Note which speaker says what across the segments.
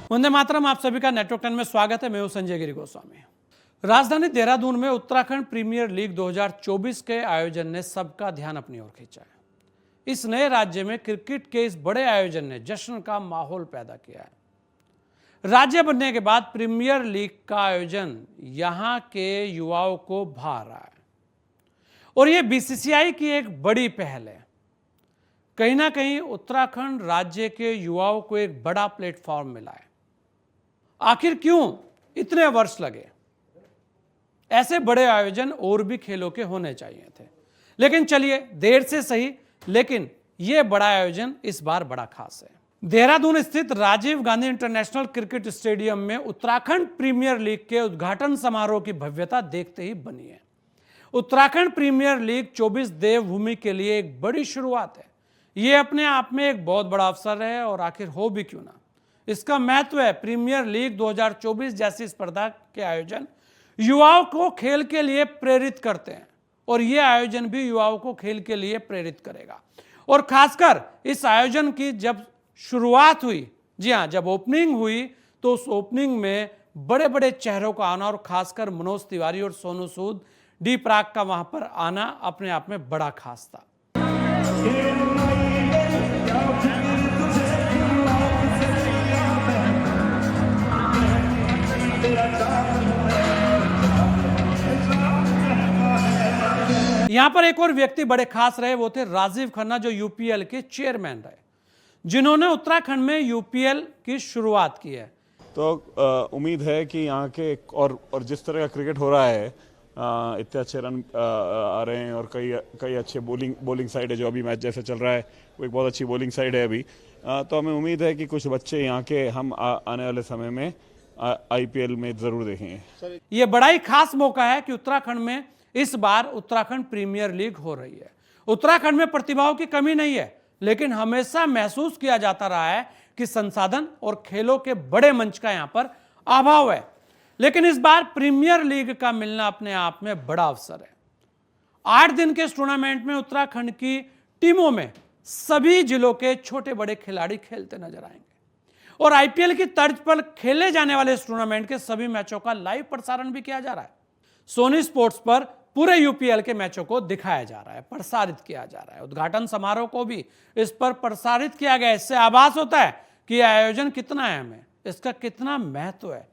Speaker 1: वंदे मातरम। आप सभी का नेटवर्क 10 में स्वागत है। मैं हूं संजय गिरी गोस्वामी। राजधानी देहरादून में उत्तराखंड प्रीमियर लीग 2024 के आयोजन ने सबका ध्यान अपनी ओर खींचा है। इस नए राज्य में क्रिकेट के इस बड़े आयोजन ने जश्न का माहौल पैदा किया है। राज्य बनने के बाद प्रीमियर लीग का आयोजन यहां के युवाओं को भा रहा है और यह बीसीसीआई की एक बड़ी पहल है। कहीं ना कहीं उत्तराखंड राज्य के युवाओं को एक बड़ा प्लेटफॉर्म मिला है। आखिर क्यों इतने वर्ष लगे? ऐसे बड़े आयोजन और भी खेलों के होने चाहिए थे, लेकिन चलिए देर से सही, लेकिन यह बड़ा आयोजन इस बार बड़ा खास है। देहरादून स्थित Rajiv Gandhi international cricket stadium में उत्तराखंड प्रीमियर लीग के उद्घाटन समारोह की भव्यता देखते ही बनी है। उत्तराखंड प्रीमियर लीग 24 देवभूमि के लिए एक बड़ी शुरुआत है। यह अपने आप में एक बहुत बड़ा अवसर है और आखिर हो भी क्यों ना। इसका महत्व है प्रीमियर लीग 2024 जैसी स्पर्धा के आयोजन युवाओं को खेल के लिए प्रेरित करते हैं और यह आयोजन भी युवाओं को खेल के लिए प्रेरित करेगा। और खासकर इस आयोजन की जब शुरुआत हुई, जी हाँ, जब ओपनिंग हुई, तो उस ओपनिंग में बड़े बड़े चेहरों का आना और खासकर मनोज तिवारी और सोनू सूद, डी प्राक का वहां पर आना अपने आप में बड़ा खास था। यहां पर एक और व्यक्ति बड़े खास रहे, वो थे राजीव खन्ना, जो यूपीएल के चेयरमैन रहे, जिन्होंने उत्तराखंड में यूपीएल की शुरुआत की है।
Speaker 2: तो उम्मीद है कि यहाँ के और जिस तरह का क्रिकेट हो रहा है, इतने अच्छे रन आ रहे हैं और कई अच्छे बॉलिंग साइड है। जो अभी मैच जैसे चल रहा है वो एक बहुत अच्छी बॉलिंग साइड है अभी। तो हमें उम्मीद है कि कुछ बच्चे यहाँ के हम आने वाले समय में आईपीएल में जरूर देखेंगे।
Speaker 1: ये बड़ा ही खास मौका है कि उत्तराखंड में इस बार उत्तराखंड प्रीमियर लीग हो रही है। उत्तराखंड में प्रतिभाओं की कमी नहीं है, लेकिन हमेशा महसूस किया जाता रहा है कि संसाधन और खेलों के बड़े मंच का यहां पर अभाव है। लेकिन इस बार प्रीमियर लीग का मिलना अपने आप में बड़ा अवसर है। 8 दिन के इस टूर्नामेंट में उत्तराखंड की टीमों में सभी जिलों के छोटे बड़े खिलाड़ी खेलते नजर आएंगे और आईपीएल की तर्ज पर खेले जाने वाले इस टूर्नामेंट के सभी मैचों का लाइव प्रसारण भी किया जा रहा है। सोनी स्पोर्ट्स पर पूरे यूपीएल के मैचों को दिखाया जा रहा है, प्रसारित किया जा रहा है। उद्घाटन समारोह को भी इस पर प्रसारित किया गया। इससे आभास होता है कि यह आयोजन कितना अहम है, इसका कितना महत्व है।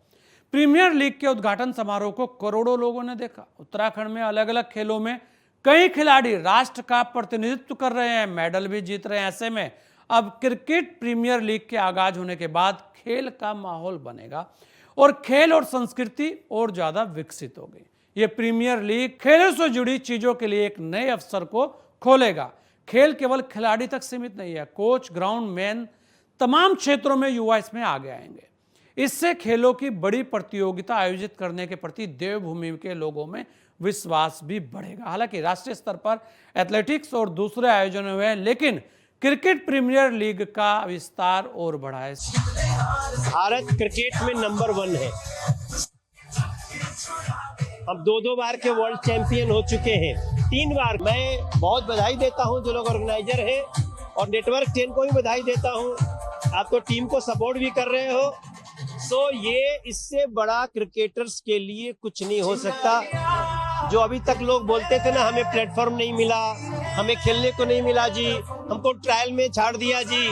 Speaker 1: प्रीमियर लीग के उद्घाटन समारोह को करोड़ों लोगों ने देखा। उत्तराखंड में अलग अलग खेलों में कई खिलाड़ी राष्ट्र का प्रतिनिधित्व कर रहे हैं, मेडल भी जीत रहे हैं। ऐसे में अब क्रिकेट प्रीमियर लीग के आगाज होने के बाद खेल का माहौल बनेगा और खेल और संस्कृति और ज्यादा विकसित होगी। यह प्रीमियर लीग खेलों से जुड़ी चीजों के लिए एक नए अवसर को खोलेगा। खेल केवल खिलाड़ी तक सीमित नहीं है, कोच, ग्राउंड मैन, तमाम क्षेत्रों में युवा इसमें आगे आएंगे। इससे खेलों की बड़ी प्रतियोगिता आयोजित करने के प्रति देवभूमि के लोगों में विश्वास भी बढ़ेगा। हालांकि राष्ट्रीय स्तर पर एथलेटिक्स और दूसरे आयोजन हुए हैं, लेकिन क्रिकेट प्रीमियर लीग का विस्तार और बढ़ा है।
Speaker 3: भारत क्रिकेट में नंबर 1 है। हम 2 बार के वर्ल्ड चैंपियन हो चुके हैं, 3 बार। मैं बहुत बधाई देता हूं जो लोग ऑर्गेनाइजर हैं और नेटवर्क 10 को भी बधाई देता हूं। आप तो टीम को सपोर्ट भी कर रहे हो। सो ये इससे बड़ा क्रिकेटर्स के लिए कुछ नहीं हो सकता। जो अभी तक लोग बोलते थे ना, हमें प्लेटफॉर्म नहीं मिला, हमें खेलने को नहीं मिला जी, हमको ट्रायल में छाड़ दिया जी,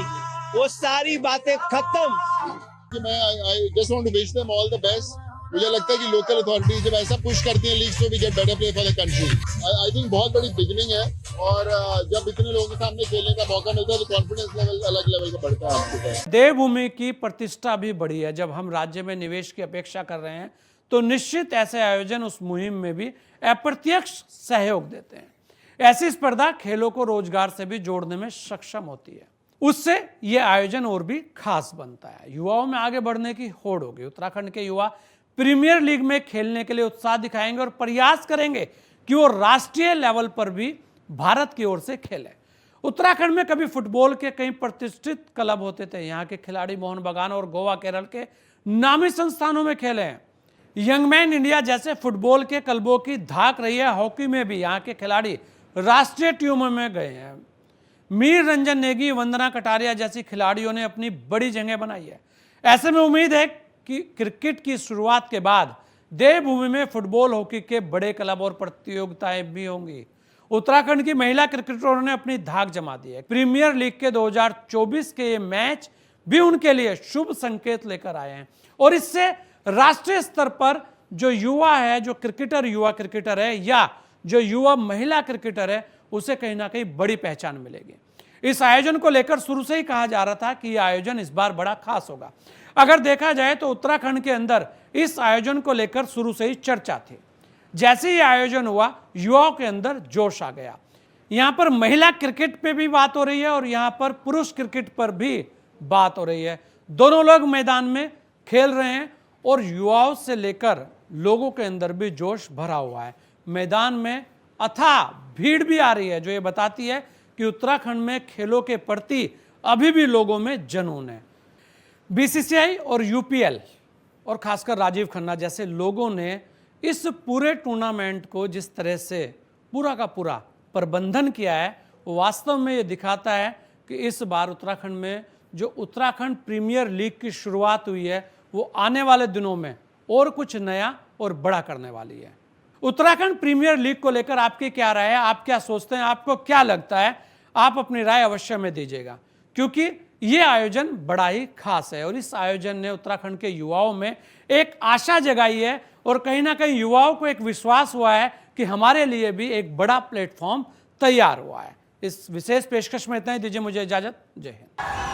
Speaker 3: वो सारी बातें खत्म।
Speaker 4: मैं I just want to wish them all the best. मुझे लगता है कि लोकल अथॉरिटीज जब ऐसा पुश करती हैं लीग्स, तो we get better play for the country. I think बहुत बड़ी बिगिनिंग है और जब इतने लोगों के सामने खेलने का मौका मिलता है तो कॉन्फिडेंस लेवल अलग लेवल का बढ़ता है आपके पास।
Speaker 1: देवभूमि की प्रतिष्ठा भी बढ़ी है। जब हम राज्य में निवेश की अपेक्षा कर रहे हैं तो निश्चित ऐसे आयोजन उस मुहिम में भी अप्रत्यक्ष सहयोग देते हैं। ऐसी स्पर्धा खेलों को रोजगार से भी जोड़ने में सक्षम होती है। उससे यह आयोजन और भी खास बनता है। युवाओं में आगे बढ़ने की होड़ होगी। उत्तराखंड के युवा प्रीमियर लीग में खेलने के लिए उत्साह दिखाएंगे और प्रयास करेंगे कि वो राष्ट्रीय लेवल पर भी भारत की ओर से खेले। उत्तराखंड में कभी फुटबॉल के कई प्रतिष्ठित क्लब होते थे। यहाँ के खिलाड़ी मोहन बागान और गोवा केरल के नामी संस्थानों में खेले हैं। यंग मैन इंडिया जैसे फुटबॉल के क्लबों की धाक रही है। हॉकी में भी यहाँ के खिलाड़ी राष्ट्रीय टीमों में गए हैं। मीर रंजन नेगी, वंदना कटारिया जैसी खिलाड़ियों ने अपनी बड़ी जगह बनाई है। ऐसे में उम्मीद है कि क्रिकेट की शुरुआत के बाद देवभूमि में फुटबॉल, हॉकी के बड़े क्लब और प्रतियोगिताएं भी होंगी। उत्तराखंड की महिला क्रिकेटरों ने अपनी धाक जमा दी है। प्रीमियर लीग के 2024 के ये मैच भी उनके लिए शुभ संकेत लेकर आए हैं और इससे राष्ट्रीय स्तर पर जो युवा है, जो क्रिकेटर युवा क्रिकेटर है या जो युवा महिला क्रिकेटर है, उसे कहीं ना कहीं बड़ी पहचान मिलेगी। इस आयोजन को लेकर शुरू से ही कहा जा रहा था कि यह आयोजन इस बार बड़ा खास होगा। अगर देखा जाए तो उत्तराखंड के अंदर इस आयोजन को लेकर शुरू से ही चर्चा थी। जैसे ही आयोजन हुआ, युवाओं के अंदर जोश आ गया। यहां पर महिला क्रिकेट पे भी बात हो रही है और यहां पर पुरुष क्रिकेट पर भी बात हो रही है। दोनों लोग मैदान में खेल रहे हैं और युवाओं से लेकर लोगों के अंदर भी जोश भरा हुआ है। मैदान में अथाह भीड़ भी आ रही है, जो ये बताती है कि उत्तराखंड में खेलों के प्रति अभी भी लोगों में जुनून है। बीसीसीआई और यूपीएल और खासकर राजीव खन्ना जैसे लोगों ने इस पूरे टूर्नामेंट को जिस तरह से पूरा का पूरा प्रबंधन किया है, वो वास्तव में ये दिखाता है कि इस बार उत्तराखंड में जो उत्तराखंड प्रीमियर लीग की शुरुआत हुई है, वो आने वाले दिनों में और कुछ नया और बड़ा करने वाली है। उत्तराखंड प्रीमियर लीग को लेकर आपकी क्या राय है? आप क्या सोचते हैं? आपको क्या लगता है? आप अपनी राय अवश्य में दीजिएगा, क्योंकि ये आयोजन बड़ा ही खास है और इस आयोजन ने उत्तराखंड के युवाओं में एक आशा जगाई है और कहीं ना कहीं युवाओं को एक विश्वास हुआ है कि हमारे लिए भी एक बड़ा प्लेटफॉर्म तैयार हुआ है। इस विशेष पेशकश में इतना ही। दीजिए मुझे इजाजत। जय हिंद।